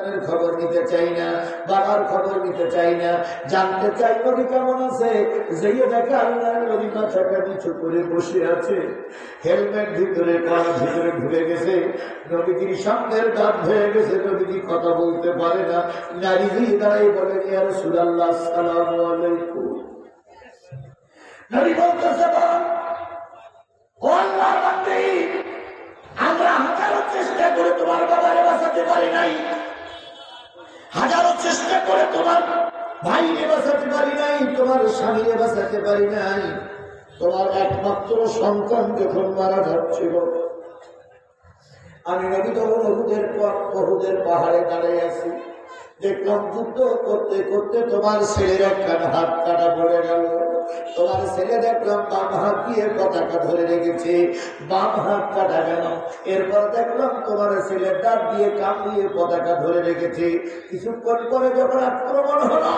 সন্তানের খবর নিতে চাই না, বাবার খবর নিতে চাই না, জানতে চাই নবী কেমন আছে। যেয়ে দেখে আল্লাহর নবী মাথাটা নিচু করে বসে আছে, হেলমেট ভিতরে কান ভিতরে ঢুকে গেছে, নবীজির সামনের দাঁত হয়ে গেছে, নবীজি কথা বলতে পারে না। নারীজি দাঁড়াই বলেন, ইয়া রাসূলুল্লাহ আসসালামু আলাইকুম। নবী বলতেছে, ও আল্লাহর বান্দী, আমরা হাজারো চেষ্টা করে তোমার বাবারে বাঁচাতে পারি নাই, হাজারো চেষ্টা করে তোমার ভাইরে বাঁচাতে পারি নাই, তোমার স্বামীরে বাঁচাতে পারি নাই। তোমার একমাত্র সন্তান যখন মারা যাচ্ছিল, আমি নবী তখন উহুদের পাহাড়ে দাঁড়িয়ে আছি, দেখলাম যুদ্ধ করতে করতে তোমার ছেলের একটা হাত কাটা পড়ে গেল। তোমার ছেলে দেখলাম বাম হাত দিয়ে পতাকা ধরে রেখেছে, বাম হাত কাটা গেল। এরপর দেখলাম তোমার ছেলের ডাক দিয়ে কান দিয়ে পতাকা ধরে রেখেছে। কিছুক্ষণ পরে যখন আক্রমণ হলো,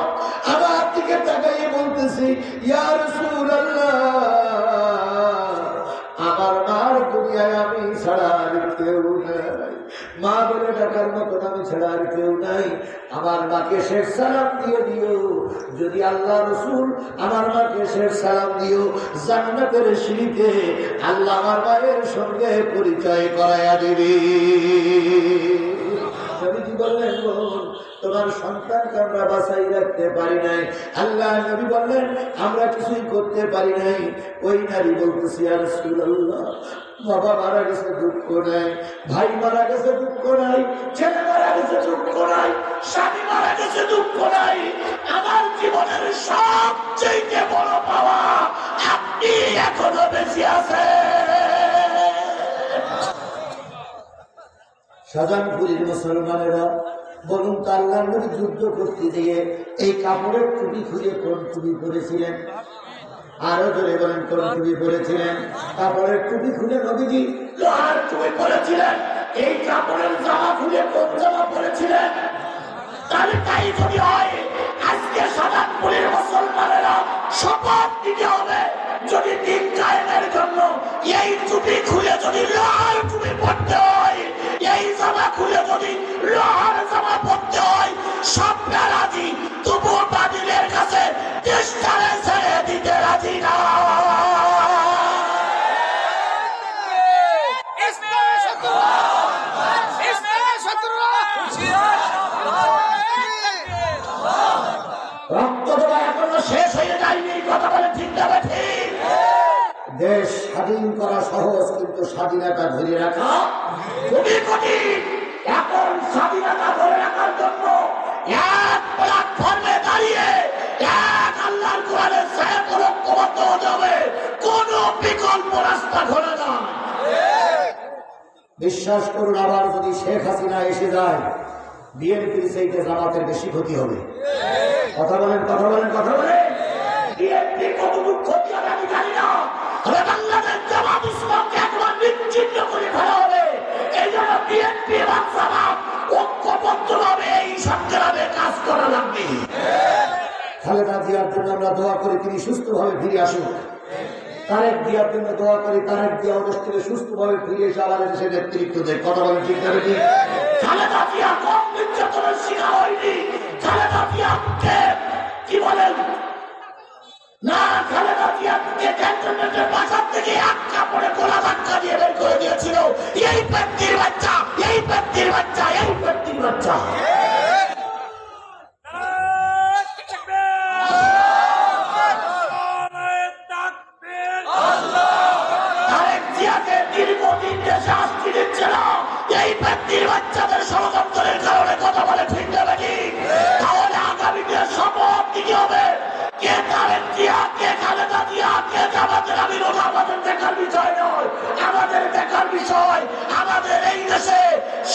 আমার দিকে তাকাইয়ে বলতেছি, ইয়া রাসূলুল্লাহ, আমার মার দুনিয়ায় আমি ছাড়া আর কেউ নাই, মা বলে ডাকার মতন আমি ছাড়া আর কেউ নাই। আমার মাকে শেষ সালাম দিয়ে দিও, যদি আল্লাহ রাসূল আমার মাকে শেষ সালাম দিও, জান্নাতের সিঁড়িতে আল্লাহ আমার মায়ের সঙ্গে পরিচয় করাইয়া দিবি। নবীজি বললেন, তোমার সন্তানকে আমরা বাঁচাই রাখতে পারি নাই। আল্লাহ নবী বললেন, আমরা কিছুই করতে পারি নাই। ওই নারী বলতেছি, ইয়া রাসূলুল্লাহ, বাবা মারা গেছে দুঃখ নাই, ভাই মারা গেছে দুঃখ নাই, ছেলে মারা গেছে দুঃখ নাই, স্বামী মারা গেছে দুঃখ নাই, আমার জীবনের সবচেয়ে বড় পাওয়া আপনি এখনো বেঁচে আছেন। শাহজাহানপুরের মুসলমানেরা বলুন তো, আল্লাহর নবী যুদ্ধ করতে গিয়ে এই কাপড়ের টুপি খুলে কোন টুপি পরেছিলেন? আরো জোরে বলেন, কোন টুপি পরেছিলেন? কাপড়ের টুপি খুলে নবীজি লোহার টুপি পরেছিলেন। এই কাপড়ের জামা খুলে কোন জামা পরেছিলেন? তাহলে তাই যদি হয়, আজকে শাহজাহানপুরের মুসলমানেরা শপথ দিতে হবে, যদি দিন কায়েমের জন্য এই টুপি খুলে যদি লোহার টুপি পরতে হয়, এই জামা খুলে যদি লোহার জামা পরতে হয়, সবটা রাজি, তবুও বাতিলের কাছে দেশটারে ছেড়ে দিতে রাজি না। রক্ত দেওয়া এখনো শেষ হয়ে যায়নি, কথা বলে ঠিক না ঠিক? দেশ স্বাধীন করা সহজ, কিন্তু স্বাধীনতা ধরে রাখা খুবই কঠিন। এখন স্বাধীনতা ধরে রাখার জন্য এক প্ল্যাটফর্মে দাঁড়িয়ে এক আল্লাহর কোরআনের সাহেব ঐক্যবদ্ধ হতে হবে, কোন বিকল্প রাস্তা খোলা না। বিশ্বাস করুন, আবার যদি শেখ হাসিনা এসে যায়, বিএনপির চাইতে জামাতের বেশি ক্ষতি হবে। কথা বলেন, কথা বলেন, কথা বলেন। বিএনপি কতটুকু ক্ষতি হবে আমি জানি না, তবে বাংলাদেশ জামাত ইসলামকে একবার নিশ্চিহ্ন করে ফেলা হবে। এই জন্য বিএনপি এবং জামাত ঐক্যবদ্ধভাবে এই সংগ্রামে কাজ করা লাগবে। খালেদা জিয়ার জন্য আমরা দোয়া করি, তিনি সুস্থভাবে ফিরে আসুন। তারেক জিয়ার জন্য দোয়া করি, তারেক জিয়া ওদেশ থেকে সুস্থভাবে ফিরে এসে আবার দেশে নেতৃত্ব দেয়। কথা বলেন ঠিক না ঠিক? খালেদা জিয়া কম নির্যাতনের শিকার হয়নি। খালেদা জিয়াকে কি বলেন না, খালেদা জিয়াকে ক্যান্টনমেন্টের বাজার থেকে এক কাপড়ে গোলা ধাক্কা দিয়ে বের করে দিয়েছিল এই ব্যক্তির বাচ্চা, এই ব্যক্তির বাচ্চা, এই ব্যক্তির বাচ্চা। তারেক জিয়াকে দীর্ঘদিন দেশে আসতে দিচ্ছে না এই ব্যক্তির বাচ্চাদের ষড়যন্ত্রের কারণে। কথা বলে ঠিক না ঠিক? তাহলে আগামীতে শপথ দিতে হবে, কে তারেক জিয়া, কে খালেদা জিয়া, কে জামাতের আমির, ওটা আমাদের দেখার বিষয় নয়। আমাদের দেখার বিষয়, আমাদের এই দেশে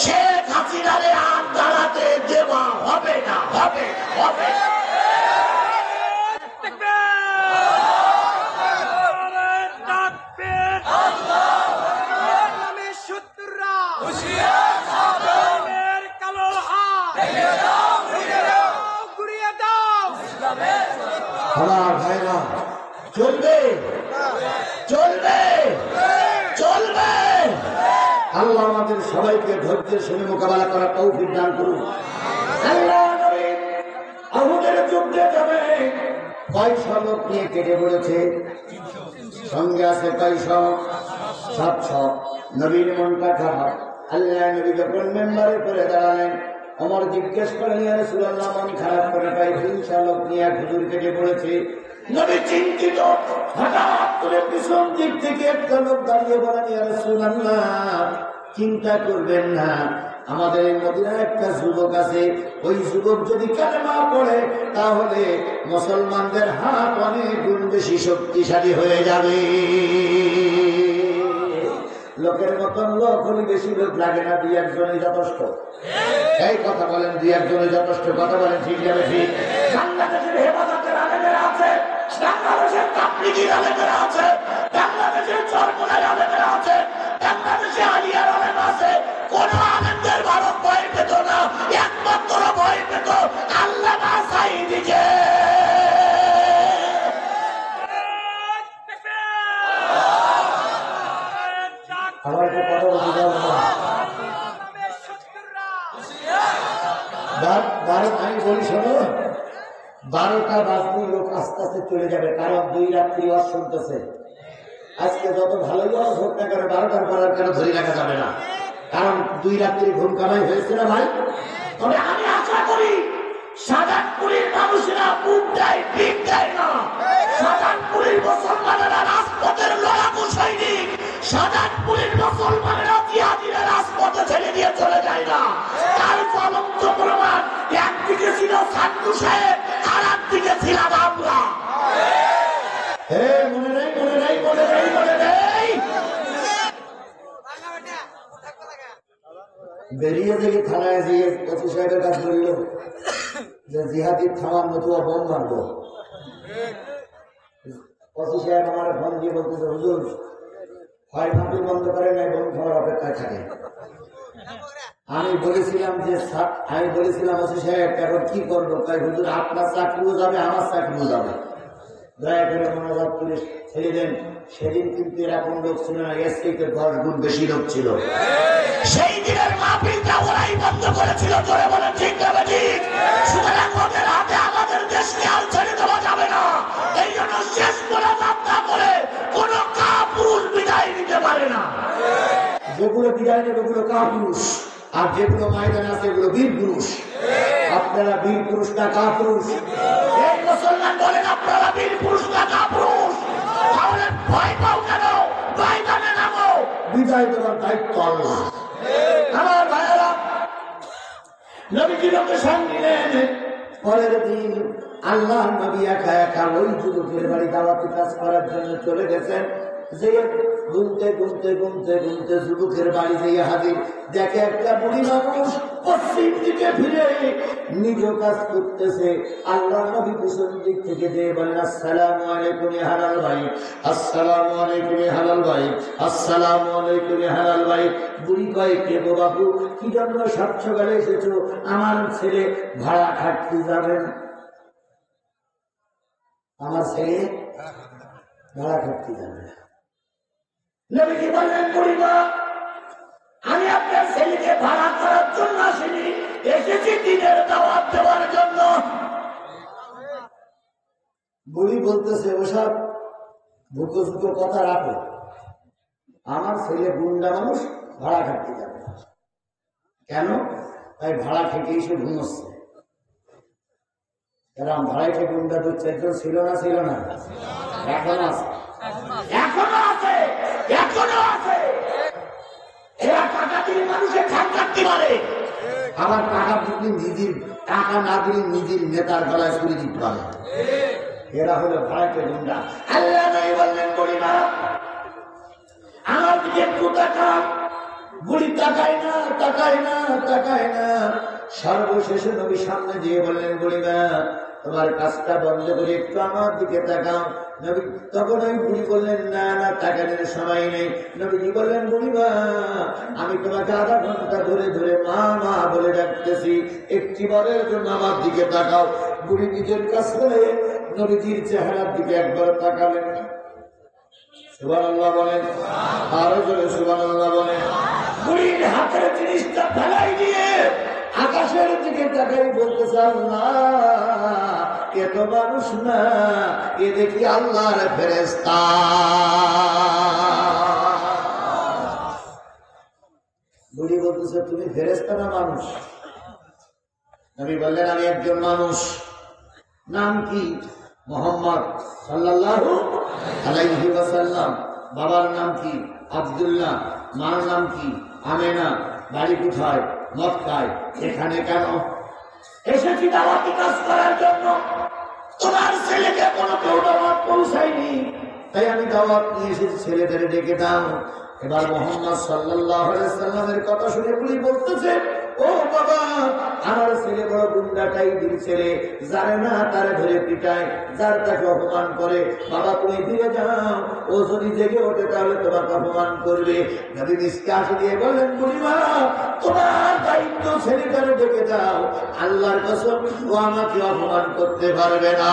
শেখ হাসিনারে আর দাঁড়াতে দেওয়া হবে না, হবে হবে। আমার ভাইরা, চলবে চলবে চলবে। আল্লাহ আমাদের সবাইকে ধৈর্যের সঙ্গে মোকাবেলা করার তৌফিক দান করুন। আল্লাহ নবী উহুদের যুদ্ধে যাবে, কয়শো লোক নিয়ে কেটে পড়েছে, সঙ্গে আছে কয়শো, 700। নবীর মনটা খারাপ। আল্লাহ নবী যখন মেম্বারে করে দাঁড়ালেন, ওমর জিজ্ঞেস করেন, ইয়া রাসূলুল্লাহ, মন খারাপ করে পাই 300 লোক নিয়ে হুজুর কেটে পড়েছে। নবী চিন্তিত। হঠাৎ করে পিছন দিক থেকে একটা লোক দাঁড়িয়ে বলেন, ইয়া রাসূলুল্লাহ, চিন্তা করবেন না, আমাদের এই মদিনায় একটা যুবক আছে, ওই যুবক যদি কালেমা পড়ে তাহলে মুসলমানদের হাত অনেক গুণ বেশি শক্তিশালী হয়ে যাবে। লোকের মতন লোক হলে বেশি লোক লাগে না, 2-1জনই যথেষ্ট। এই কথা বলেন, 2-1জনই যথেষ্ট। কথা বলেন ঠিক যাবে ঠিক। বাংলাদেশের হেফাজতের আলেমেরা আছে, বাংলাদেশের তাবলীগীর আলেমেরা আছে, বাংলাদেশের চরমোনার আলেমেরা আছে, বাংলাদেশে আলিয়ার আলেম আছে। কোন আলেমদের ভারত ভয় পেত না, একমাত্র ভয় পেত আল্লামা সাঈদীকে। আমার তো কথা বলতে যাবো না, আমি বলি শোনো, 12টা বাজলেই লোক আস্তে আস্তে চলে যাবে, কারণ 2 রাত্রি ওয়াজ শুনতেছে। আজকে যত ভালোই ওয়াজ হোক না কেন, 12টার পর আর কেন ধরে রাখা যাবে না, কারণ 2 রাত্রি ঘুম কামাই হয়েছে না ভাই। তবে আমি আশা করি শাহজাহানপুরের মানুষেরা বুক দেয়, পিঠ দেয় না। শাহজাহানপুরের মুসলমানেরা রাজপথের লড়াকু সৈনিক, শাহজাহানপুরের মুসলমানেরা জিহাদিরা রাজপথে ছেড়ে দিয়ে চলে যায় না। তার জ্বলন্ত প্রমাণ, একদিকে ছিল সান্নু সাহেব, আর একদিকে ছিলাম আমরা। মনে নেই, মনে নেই, মনে নেই, মনে নেই। বেরিয়ে থেকে থানায় গিয়ে ওসি সাহেবের কাছে বলল যে জিহাদি থামার মতো বোম মারবো। ওসি সাহেব আমার ফোন দিয়ে বলতেছে, হুজুর হয় মাটি বন্ধ করে নাই, বোম খাওয়ার অপেক্ষায় থাকে। আমি বলেছিলাম ওসি সাহেব এখন কি করবো? তাই হুজুর আপনার চাকরিও যাবে, আমার চাকরিও যাবে, দয়া করে মনোজাত করে ছেড়ে দেন। সেদিন কিন্তু এরকম লোক ছিল না, এর থেকে 10 গুণ বেশি লোক ছিল। সেই দিনের মাহফিলটা ওরাই বন্ধ করেছিল, জোরে বলেন ঠিক না ঠিক? সুতরাং ওদের হাতে আমাদের দেশকে আর ছেড়ে দেওয়া যাবে না। এই জন্য শেষ মোনাজাত না করে কোন কাপুরুষ বিদায় নিতে পারে না। যেগুলো বিদায় নেবে ওগুলো কাপুরুষ, আর যেগুলো ময়দানে আছে এগুলো বীর পুরুষ। আপনারা বীর পুরুষ না কাপুরুষ? এই মুসলমান বলেন আপনারা বীর পুরুষ না কাপুরুষ? তাহলে ভয় পাও কেন? ময়দানে নামো, বিদায় দেওয়ার দায়িত্ব আল্লাহ। আমার ভাইয়েরা, নবীজি লোকেশন দিলেন। পরের দিন আল্লাহ নবী একা একা ওই যুবকের বাড়ি দাওয়াতি কাজ করার জন্য চলে গেছেন। যে ঘুমতে ঘুমতে ঘুমতে ঘুমতে যুবকের বাড়ি যেয়ে হাজির, দেখে একটা বুড়ি মানুষ পশ্চিম দিকে ফিরে নিজ কাজ করতেছে। আল্লাহ নবী পিছন দিক থেকে দিয়ে বলেন, আসসালামু আলাইকুম ইয়া হালাল ভাই, আসসালামু আলাইকুম ইয়া হালাল ভাই, আসসালামু আলাইকুম ইয়া হালাল ভাই। বুড়ি কয়, কে গো বাবু, কি জন্য সব সকালে এসেছো? আমার ছেলে ভাড়া খাটতে যাবেন। আমার ছেলে ভাড়া খাটতে যাবে। নবীজি বললেন, বুড়িমা, আমি আপনার ছেলেকে ভাড়া করার জন্য আসিনি, এসেছি দিনের দাওয়াত দেওয়ার জন্য। বুড়ি বলতেছে, ওসব ভুকো ভুকো কথা রাখো, আমার ছেলে গুন্ডা মানুষ, ভাড়া খাটতে যাবে। কেন? তাই ভাড়া খেতে এসে ঘুমোচ্ছে। এরকম ভাড়াইতে গুন্ডা 2-4 জন ছিল না? ছিল না? এখনো আছে, এখনো আছে, এখনো আছে। এরা টাকা দিয়ে মানুষের খান কাটতে পারে, আবার টাকা দিলে নিজের, টাকা না দিলে নিজের নেতার গলায় ছুরি দিতে পারে। এরা হলো ভাড়াইতে গুন্ডা। আল্লাহ নবী বললেন, বুড়িমা, আমার দিকে একটু তাকাও। বুড়ি তাকায় না, তাকায় না, তাকায় না। সর্বশেষে নবী সামনে দিয়ে বললেন, বুড়িমা, তোমার কাজটা বন্ধ করে একটু আমার দিকে তাকাও। নবী তখন ওই বুড়ি বললেন, না না, তাকানোর সময় নেই। নবীজি বললেন, বুড়িমা, আমি তোমাকে আধা ঘন্টা ধরে ধরে মা মা বলে ডাকতেছি, একটি বারের জন্য আমার দিকে তাকাও। বুড়ি নিজের কাজ করে নবীজির চেহারার দিকে একবার তাকালেন। সুবহানাল্লাহ বলেন, আরো জোরে সুবহানাল্লাহ বলেন। বুড়ির হাতের জিনিসটা ফেলাই দিয়ে আকাশের দিকে তাকাই বলতেছে, আল্লাহ এ তো মানুষ না, এ দেখি আল্লাহর ফেরেশতা। বুড়ি বলতেছে, তুমি ফেরেশতা না মানুষ? নবী বললেন, আমি একজন মানুষ। নাম কি? মুহাম্মদ সাল্লাল্লাহু আলাইহি ওয়াসাল্লাম। বাবার নাম কি? আব্দুল্লাহ। মার নাম কি? আমেনা। বাড়ি কোথায়? মক্কায়। এখানে কেন এসেছি? দাওয়াতি কাজ করার জন্য। তোমার ছেলেকে কোনো কেউ দাওয়াত পৌঁছায়নি, তাই আমি দাওয়াত নিয়ে এসেছি, ছেলেদের ডেকে দাও। এবার মুহাম্মদ সাল্লাল্লাহু আলাইহি ওয়াসাল্লামের কথা শুনে বুড়ি বলতেছে, ও বাবা, আমার ছেলে বড় গুন্ডা টাইপের ছেলে, জানে না তারে ধরে পিটায়, যার তাকে অপমান করে। বাবা তুমি ফিরে যাও, ও যদি জেগে ওঠে তাহলে তোমাকে অপমান করবে। নবী নিষ্কাশ দিয়ে বললেন, বুড়িমা তোমার দায়িত্ব, ছেলেটারে ডেকে দাও। আল্লাহর কসম ও আমাকে অপমান করতে পারবে না।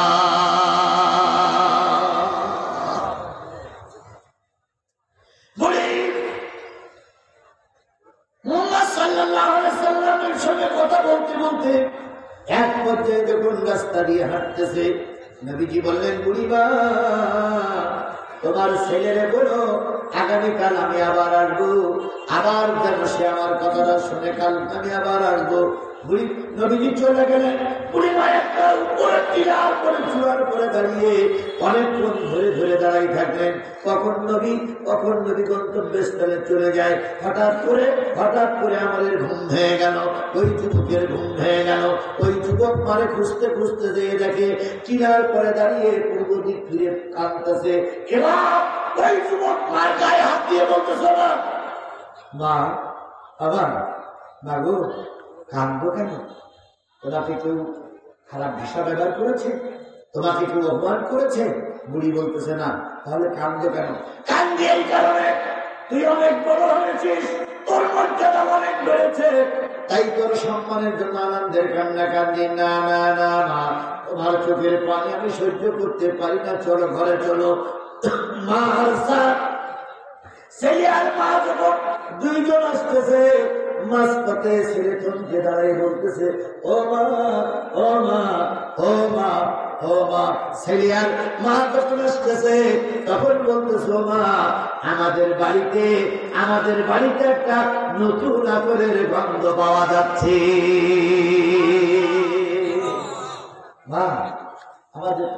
সঙ্গে কথা বলতে বলতে এক পর্যায়ে যখন রাস্তা দিয়ে হাঁটতেছে, নবীজি বললেন, বুড়িমা তোমার ছেলেরে বলো আগামীকাল আমি আবার আসবো, আবার যেন সে আমার কথাটা শুনে কাল আমি আবার আসবো। বুড়ি নবীজি চলে গেলেন। বুড়িমা একটা উপরে টিলার করে চূড়ার করে দাঁড়িয়ে অনেকক্ষণ ধরে ধরে দাঁড়াই থাকলেন। কখন নবী গন্তব্যস্থলে চলে যায়। হঠাৎ করে আমাদের ঘুম ভেঙে গেল, ওই যুবকের ঘুম ভেঙে গেল। ওই যুবক মারে খুঁজতে খুঁজতে যেয়ে দেখে টিলার করে দাঁড়িয়ে পূর্ব দিক ফিরে কাঁদতেছে। এবার ওই যুবক মার গায়ে হাত দিয়ে বলতেছে, মা বাবা, মা গো কাঁদবো কেন? তোমাকে কেউ খারাপ ভাষা ব্যবহার করেছে? তোমাকে কেউ অপমান করেছে? বুড়ি বলতেছে, না। তাহলে কাঁদবো কেন? কাঁদবি এই কারণে, তুই অনেক বড় হয়েছিস, তোর মর্যাদা অনেক বেড়েছে, তাই তোর সম্মানের জন্য আনন্দের কান্না কান্দি। না না না মা, তোমার চোখের পানি আমি সহ্য করতে পারি না, চলো ঘরে চলো। মা আর ছেলে আর মা যখন দুইজন আসতেছে, মাঝপথে ছেলে থমকে দাঁড়ায় বলতেছে, ও মা ও মা ও মা ও মা। ছেলে আর মা যখন আসতেছে তখন বলতেছে, ও মা আমাদের বাড়িতে একটা নতুন আতরের গন্ধ পাওয়া যাচ্ছে। মা আমাদের,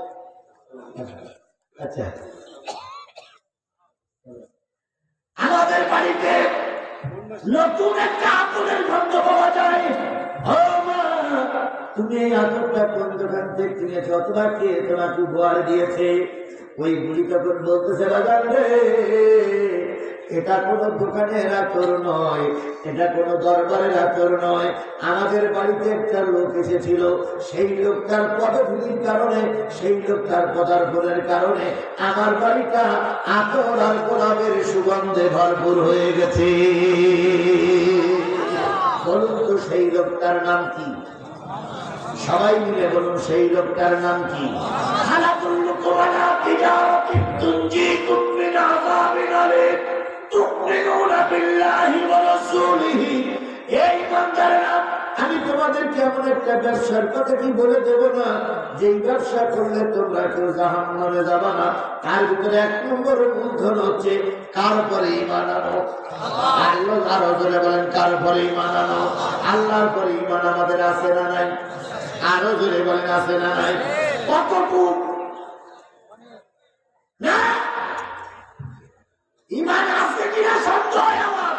আচ্ছা আমাদের বাড়িতে নতুন একটা আতরের গন্ধ পাওয়া যায়। তুমি এই আতরটা কোন দোকান থেকে কিনেছ? অথবা কে তোমাকে উপহার দিয়েছে? ওই বুড়ি তখন বলতেছে, বাজার রে, এটা কোনো দোকানের আতর নয়, এটা কোনো দরবারের আতর নয়। আমাদের বাড়িতে একটা লোক এসেছিল, সেই লোকটার পদধূলির কারণে, সেই লোকটার পদার্পণের কারণে আমার বাড়িটা আতর আর গোলাপের সুগন্ধে ভরপুর হয়ে গেছে। বলুন তো সেই লোকটার নাম কি? সবাই মিলে বলুন সেই লোকটার নাম কি? আমি তোমাদেরকে এমন একটা ব্যবসার কথা কি বলে দেব না, যেই ব্যবসা করলে তোমরা কেউ জাহান্নামে যাবা না। তার ভিতরে 1 নম্বর মূলধন হচ্ছে কার পরে ঈমান আনো। আল্লাহ আরো জোরে বলেন, কার পরে ঈমান আনো? আল্লাহর পরে ঈমান আমাদের আছে না নাই? আরো জোরে বলেন, আছে না নাই? কতটুকু না ঈমান আছে কিনা সন্দেহ আমার।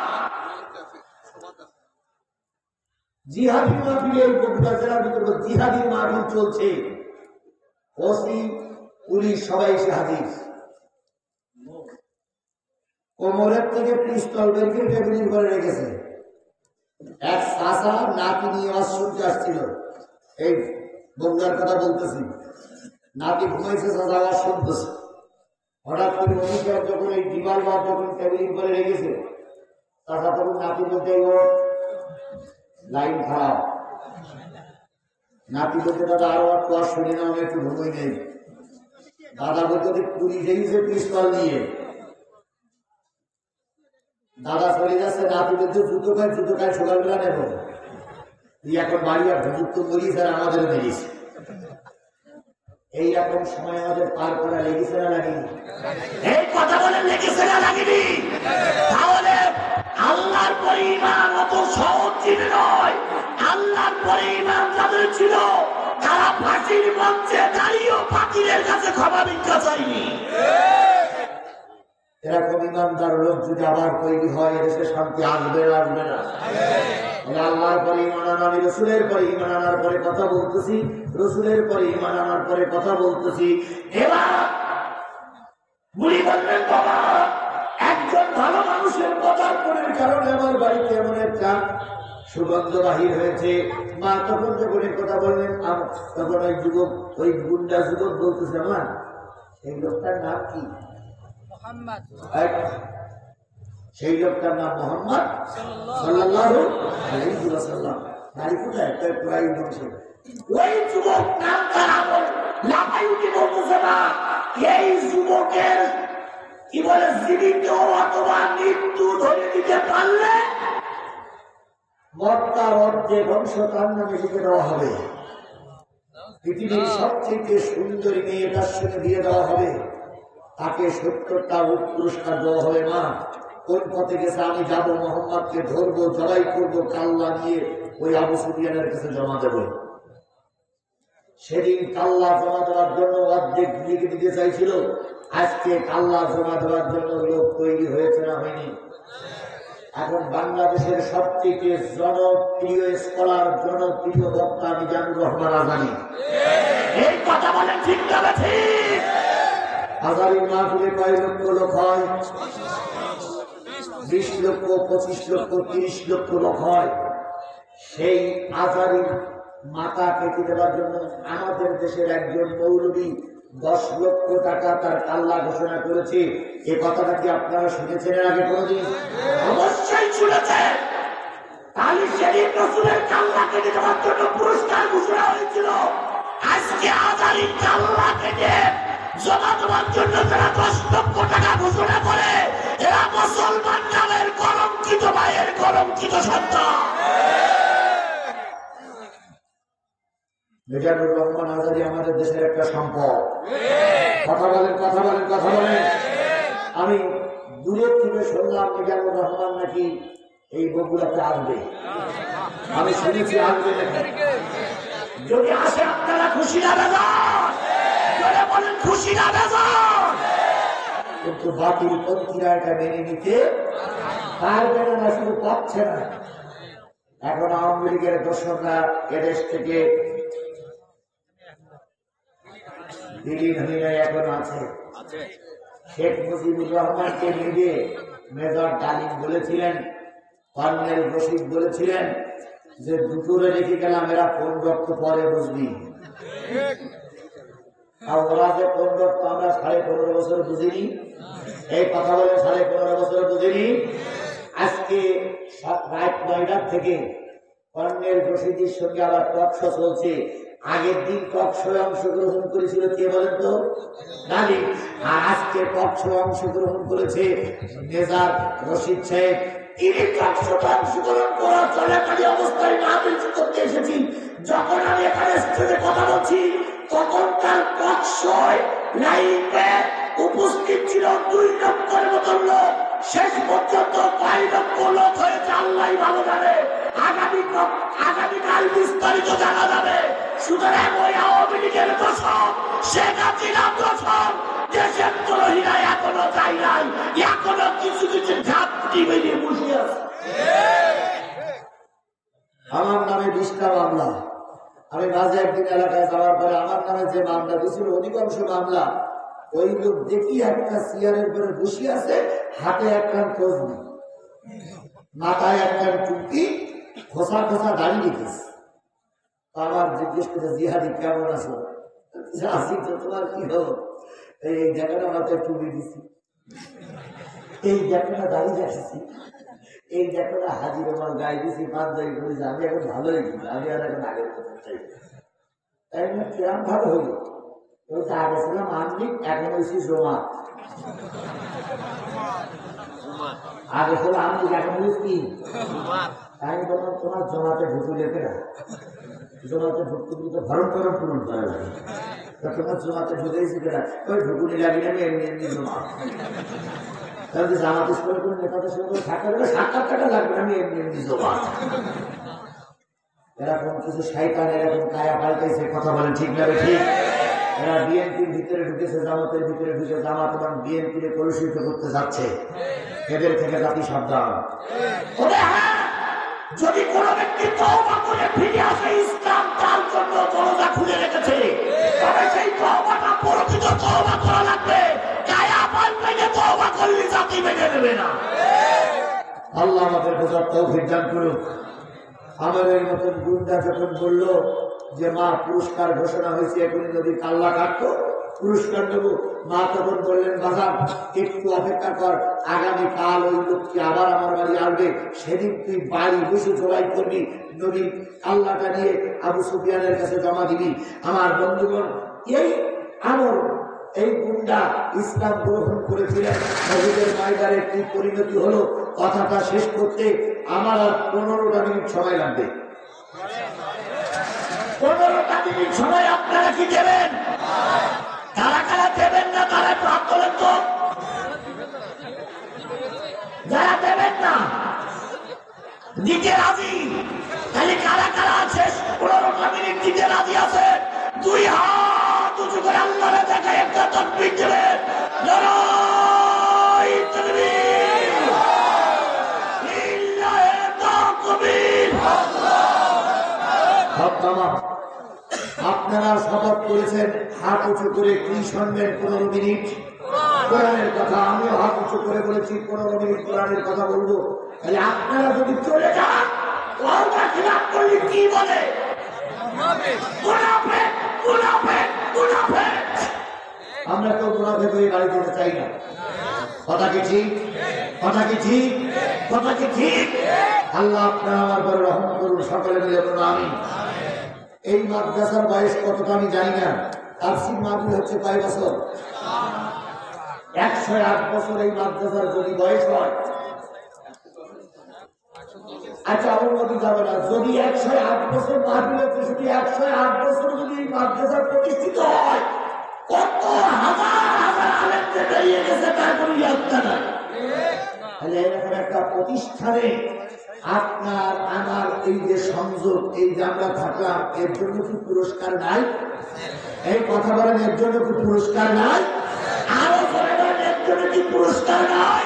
জিহাদি মাহফিল, এই বগুড়া জেলার ভিতরে জিহাদি মাহফিল চলছে। ওসি পুলিশ সবাই এসে হাজির। কোমরের থেকে পিস্তল বের করে টেবিলের উপরে রেখেছে। এক চাচা নাতি নিয়ে শুনতে আসছিল, এই বগুড়ার কথা বলতেছি। নাতি ঘুমাইছে, চাচা আওয়াজ শুনতেছে। হঠাৎ করে অফিসার যখন এই ডিবাল বার যখন টেবিলের উপরে রেখেছে, চাচা তখন নাতি বলতে, ও লাইন খারাপ। নাতি বলতে, দাদা আরো আর শুনে না, আমি একটু ঘুমোই নেই। দাদা বলতে, পুলিশ এসেছে পিস্তল নিয়ে। দাদা চলে যাচ্ছে, নাতিদের জুতো খায় সকালবেলা নেব, তুই এখন বাড়ি আর হুজুর তো করিস আর আমাদের মেরিস। এইরকম সময় আমাদের পার করা লেগেছে না লাগেনি? এই কথা বলে লেগেছে না লাগেনি? তাহলে আল্লাহর পরে ঈমান অত সহজ জিনিস নয়। আল্লাহর পরে ঈমান যাদের ছিল তারা ফাঁসির মঞ্চে দাঁড়িয়েও ফাকিরের কাছে ক্ষমা ভিক্ষা চাইনি। এরকম ইমানদার লোক যদি আবার তৈরি হয়, এদেশে শান্তি আসবে না? আসবে না? আল্লাহর পরে ঈমান আনা, আমি রসুলের পরে ঈমান আনার পরে কথা বলতেছি, রসুলের পরে ঈমান আনার পরে কথা বলতেছি। এবার বুড়ি বললেন, বাবা একজন ভালো মানুষের পদার্পণের কারণে আমার বাড়িতে এমন একটা সুগন্ধ বাহির হয়েছে। মা তখন যখন কথা বললেন, তখন ওই যুবক, ওই গুন্ডা যুবক বলতেছে, আমার সেই লোকটার নাম কি? সেই লোকটার নাম মোহাম্মদ সাল্লাল্লাহু আলাইহি ওয়াসাল্লাম। নারী কোথায়? প্রায় বংশে ওই যুবক নাম তারা লাফাই উঠে বলতেছে, না এই যুবকের কি বলে জীবিত অথবা মৃত্যু ধরে দিতে পারলে মক্কার অর্ধেক অংশ তার নামে লিখে দেওয়া হবে, পৃথিবীর সবচেয়ে সুন্দরী মেয়েটার সঙ্গে দিয়ে দেওয়া হবে, তাকে 70টা পুরস্কার দেওয়া হবে। মা কোন পথে গেছে? আমি যাবো, মোহাম্মদকে ধরবো, জবাই করবো, কাল্লা নিয়ে ওই আবু সুফিয়ানের কাছে জমা দেবো। সেদিন কাল্লা জমা দেওয়ার জন্য অর্ধেক লিখে দিতে চাইছিল, আজকে কাল্লা জমা দেওয়ার জন্য লোক তৈরি হয়েছে না হয়নি? এখন বাংলাদেশের সবথেকে জনপ্রিয় স্কলার, জনপ্রিয় বক্তা মিজানুর রহমান আজানি। এই কথা বলেন ঠিক না? ঠিক। আজারির মাহফিলে কয় লক্ষ লোক হয়? 20 লক্ষ, 25 লক্ষ, 30 লক্ষ লোক হয়। সেই আজারির মাথা কেটে দেওয়ার জন্য আমাদের দেশের একজন মৌলবী 10 লক্ষ টাকা তার কাল্লা ঘোষণা করেছে। এ কথাটা কি আপনারা শুনেছেন আগে কোনদিন? অবশ্যই শুনেছেন। তাহলে সেদিন রসুলের কাল্লা কেটে দেওয়ার জন্য পুরস্কার ঘোষণা হয়েছিল। আজকে আজারির কাল্লা কেটে জমা দেওয়ার জন্য যারা 10 লক্ষ টাকা ঘোষণা করে, এরা মুসলমান নামের কলঙ্কিত ভাইয়ের কলঙ্কিত সন্তান। মিজানুর রহমান আজারি আমাদের দেশের একটা সম্পদ। কথা বলেন, কথা বলেন, কথা বলেন। আমি দূরের থেকে শুনলাম মিজানুর রহমান নাকি এই বগুড়াতে আসবে। আমি শুনেছি আসবে নাকি। যদি আসে আপনারা খুশি না বেজার? বলেন খুশি না বেজার? কিন্তু বাতিল পন্থীরা এটা মেনে নিতে পারবে না, শুধু পাচ্ছে না। এখন আওয়ামী লীগের দোসররা এদেশ থেকে বিলীন হয়ে এখন আছে। শেখ মুজিবুর রহমানকে নিজে মেজর ডালিম বলেছিলেন, কর্নেল রশিদ বলেছিলেন যে দুপুরে রেখে গেলাম, এরা কোন রক্ত পরে বুঝবি। আর ওরা যে কোন রক্ত আমরা 15.5 বছর বুঝিনি। এই কথা বলে 15.5 বছর বুঝিনি। আজকে রাত 9টার থেকে কর্নেল রশিদের সঙ্গে আবার টক শো চলছে। আগের দিন টক শো অংশগ্রহণ করেছিল কে বলেন তো? ডালিম। আর আজকে টক শো অংশগ্রহণ করেছে মেজর রশিদ সাহেব। অংশগ্রহণ করার চলাকালী অবস্থায় না করতে এসেছি। যখন আমি এখানে স্টেজে কথা বলছি, তখন তার টক শোয় লাইভে উপস্থিত ছিল 2 লক্ষের মতন লোক। শেষ পর্যন্ত 5 লক্ষ লোক হয়েছে, আল্লাহ ভালো জানে। আগামীকাল বিস্তারিত জানা যাবে। সুতরাং ওই আওয়ামী লীগের দোষক, শেখ হাসিনার দোষক, দেশের দ্রোহীরা এখনো যায় নাই, এখনো কিছু কিছু ঘাটতি বেরিয়ে বসে আছে। আমার নামে 20টা মামলা। আমি মাঝে একদিন এলাকায় যাওয়ার পরে আমার নামে যে মামলা দিয়েছিল, অধিকাংশ মামলা ওই লোক দেখি একটা চেয়ারের উপরে বসে আছে, হাতে একটা তসবি, মাথায় একটা টুপি, খোসা খোসা দাঁড়িয়ে দিতেছে। আমার জিজ্ঞেস করে, জিহাদি কেমন আছো? আসি তো, তোমার কি হলো? এই জায়গাটা মাথায় টুপি দিছি, এই জায়গাটা দাঁড়িয়ে রাখছি, এই জায়গাটা হাজির আমার গায়ে দিছি, পাঞ্জাবি করেছি। আমি এখন ভালো হয়ে গেছি, আমি আর এখন আগের কথা চাই। তাই না? কিরাম ভালো হইল। আগে ছিলাম আর্মিক, এখন হয়েছি জমা। আগে ছিল আর্মিক, এখন হয়েছি কি? আমি বললাম তোমার জমাতে ঢুকু লেখে না, জমাতে ঢুকতে ঢুকতে ভরণ করম পূরণ করা লাগে। তোমার জমাতে ঢুকেছি কেনা, ওই ঢুকুনি লাগি না, আমি এমনি এমনি জমা। তাহলে জামাত স্কুলের কোনো নেতাদের সঙ্গে সাক্ষাৎ টাকা লাগবে না, আমি এমনি এমনি জমা। এরকম কিছু শয়তান এরকম কায়া পাল্টাইছে, কথা বলেন ঠিক না ঠিক? এরা বিএনপির ভিতরে ঢুকেছে, জামাতের ভিতরে ঢুকে জামাত এবং বিএনপিকে কলুষিত করতে যাচ্ছে। এদের থেকে জাতি সাবধান। যদি কোন ব্যক্তি তওবা করে ফিরে আসে, ইসলাম তার জন্য দরজা খুলে রেখেছে, তবে সেই তওবাটা প্রকৃত তওবা করা লাগবে। কায়া পাল্টাইলে তওবা করলে জাতি মেনে নেবে না। আল্লাহ আমাদের বোঝার তৌফিক দান করুক। আমাদের মতন গুন্ডা যখন বললো যে মা পুরস্কার ঘোষণা হয়েছে, এখনই যদি কাল্লা কাটতো পুরস্কার দেবো, মা তখন বললেন বাজার একটু অপেক্ষা কর, আগামী কাল ওই লোকটি আবার আমার বাড়ি আসবে, সেদিন তুই বাড়ি বসে জবাই করবি, নবীর কাল্লাটা নিয়ে আবু সুফিয়ানের কাছে জমা দিবি। আমার বন্ধুগণ, এই আমর এই গুন্ডা ইসলাম গ্রহণ করেছিলেন, মসজিদের ময়দানে কি পরিণতি হলো, কথাটা শেষ করতে আমার আর 15টা মিনিট সময় লাগবে। 15টা মিনিট সময় আপনারা কি দেবেন? কারা কারা দেবেন না তারা হাত তোলেন তো। যারা দেবেন না দিতে রাজি, তাহলে কারা কারা আছে 15টা মিনিট দিতে রাজি আছে? 2 হাত উঁচু করে আল্লাহরে দেখায় একটা তাকবীর দেবেন। নারায়ে তাকবীর, লিল্লাহি তাকবীর। আপনারা শপথ করেছেন হাত উঁচু করে কি শুনবেন 15 মিনিট কোরআনের কথা। আমিও হাত উঁচু করে বলেছি 15 মিনিট কোরআনের কথা বলবো। তাহলে আপনারা যদি চলে যান, ওয়াদা খিলাফ করলে কি বলে? মুনাফিক, মুনাফিক, মুনাফিক। আমরা তো মুনাফিক হয়ে গাড়ি দিতে চাই না। কথা কি ঠিক? কথা কি ঠিক? কথা কি ঠিক? আল্লাহ আপনারা আমার উপর রহম করুন, সকলে মিলে বলুন আমিন। এই মাদ্রাসার বয়স কতটা আমি জানি না। তাফসীর মাহফিল হচ্ছে কয় বছর? 108 বছর এই মাদ্রাসার যদি বয়স হয়। আচ্ছা, অনুমতি যাবে না। যদি 108 বছর মাহফিল হচ্ছে, শুধু 108 বছর যদি এই মাদ্রাসা প্রতিষ্ঠিত হয়, কত হাজার হাজার আলেমদের বেরিয়ে গেছে, তার কোনো ইয়াত্তা নাই। তাহলে এরকম একটা প্রতিষ্ঠানে আপনার আমার এই যে সংযোগ, এই যে আমরা থাকলাম, এর জন্য কি পুরস্কার নাই? এই কথা বলেন, এর জন্য কি পুরস্কার নাই? আরো বলেন, এর জন্য কি পুরস্কার নাই?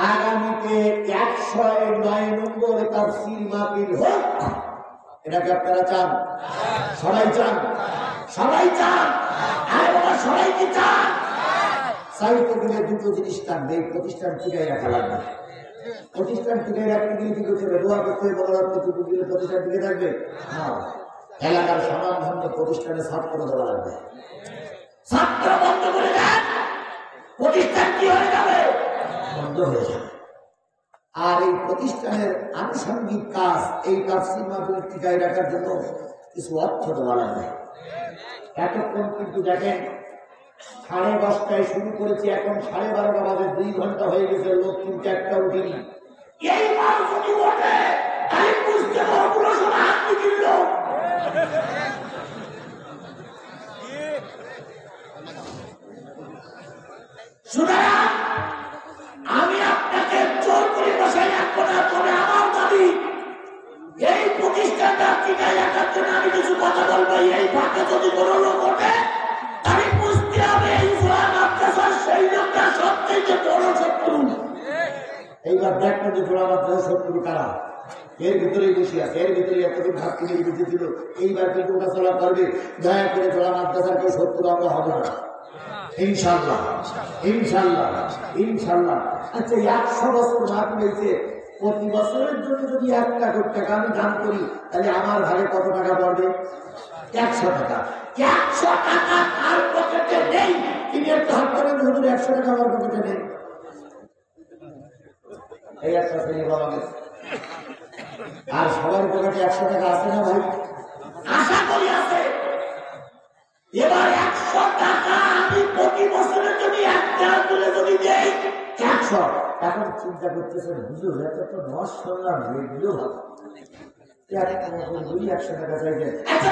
আগামীতে 109 নম্বর তাফসীর মাহফিল হোক, এটাকে আপনারা চান? সবাই চান? সবাই চান? আরে বাবা, সবাই কি চান? চাইতে গেলে দুটো জিনিস থাকবে, এই প্রতিষ্ঠান টিকায় রাখা লাগবে। প্রতিষ্ঠান টিকে রাখতে গেলে কি করতে হবে? দোয়া করতে হবে, বড় প্রতিষ্ঠান টিকে থাকবে না। এলাকার স্বনামধন্য প্রতিষ্ঠানে ছাত্র দেওয়া লাগবে। ছাত্র বন্ধ করে দেন, প্রতিষ্ঠান কি হয়ে যাবে? বন্ধ হয়ে যাবে। আর এই প্রতিষ্ঠানের আনুষঙ্গিক কাজ, এই তাফসীর মাহফিল টিকায় রাখার জন্য কিছু অর্থ দেওয়া লাগবে। এতক্ষণ কিন্তু দেখেন 10:30টায় শুরু করেছি, এখন 12:30 বাজে, 2 ঘন্টা হয়ে গেছে, লোক কিন্তু একটা উঠেনি। এই মাল যদি ওঠে তাহলে বুঝতে পারো পুরো সময় হাত দিল। সুতরাং আমি আপনাকে জোর করে বসাই রাখবো না, তবে আমার দাবি এই প্রতিষ্ঠানটা টিকায় রাখার জন্য আমি কিছু কথা বলবো। এই ফাঁকে যদি কোনো লোক ওঠে, তাহলে বুঝতে হবে এই মাদ্রাসার সেই লোকটা সবচেয়ে বড় শত্রু। এইবার দেখবেন যে জোড়া মাদ্রাসার শত্রু কারা, এর ভিতরেই বসে আছে, এর ভিতরে এতটুকু ভাগ কিনে বেঁচে ছিল। এইবার কিন্তু ওটা চলা করবে। দয়া করে জোড়া মাদ্রাসার কেউ শত্রু আমরা হবো না, ইনশাল্লাহ, ইনশাল্লাহ, ইনশাল্লাহ। আচ্ছা, 100 বছর মাঠ হয়েছে, প্রতি বছরের জন্য যদি 1 লাখ টাকা আমি দান করি, তাহলে আমার ভাগে কত টাকা পড়বে? 100 টাকা। 100 টাকা কার পকেটে নেই? তিনি একটা হাত করেন, হুজুর 100 টাকা আমার পকেটে নেই। এই একটা শ্রেণী বলা গেছে। আর সবার পকেটে 100 টাকা আছে না ভাই? আশা করি আছে। এবার 500। এখন চিন্তা করতেছেন হুজুর এত তো নষ্ট শুনলাম রেডিও ভালো 100 টাকা চাইছেন। আচ্ছা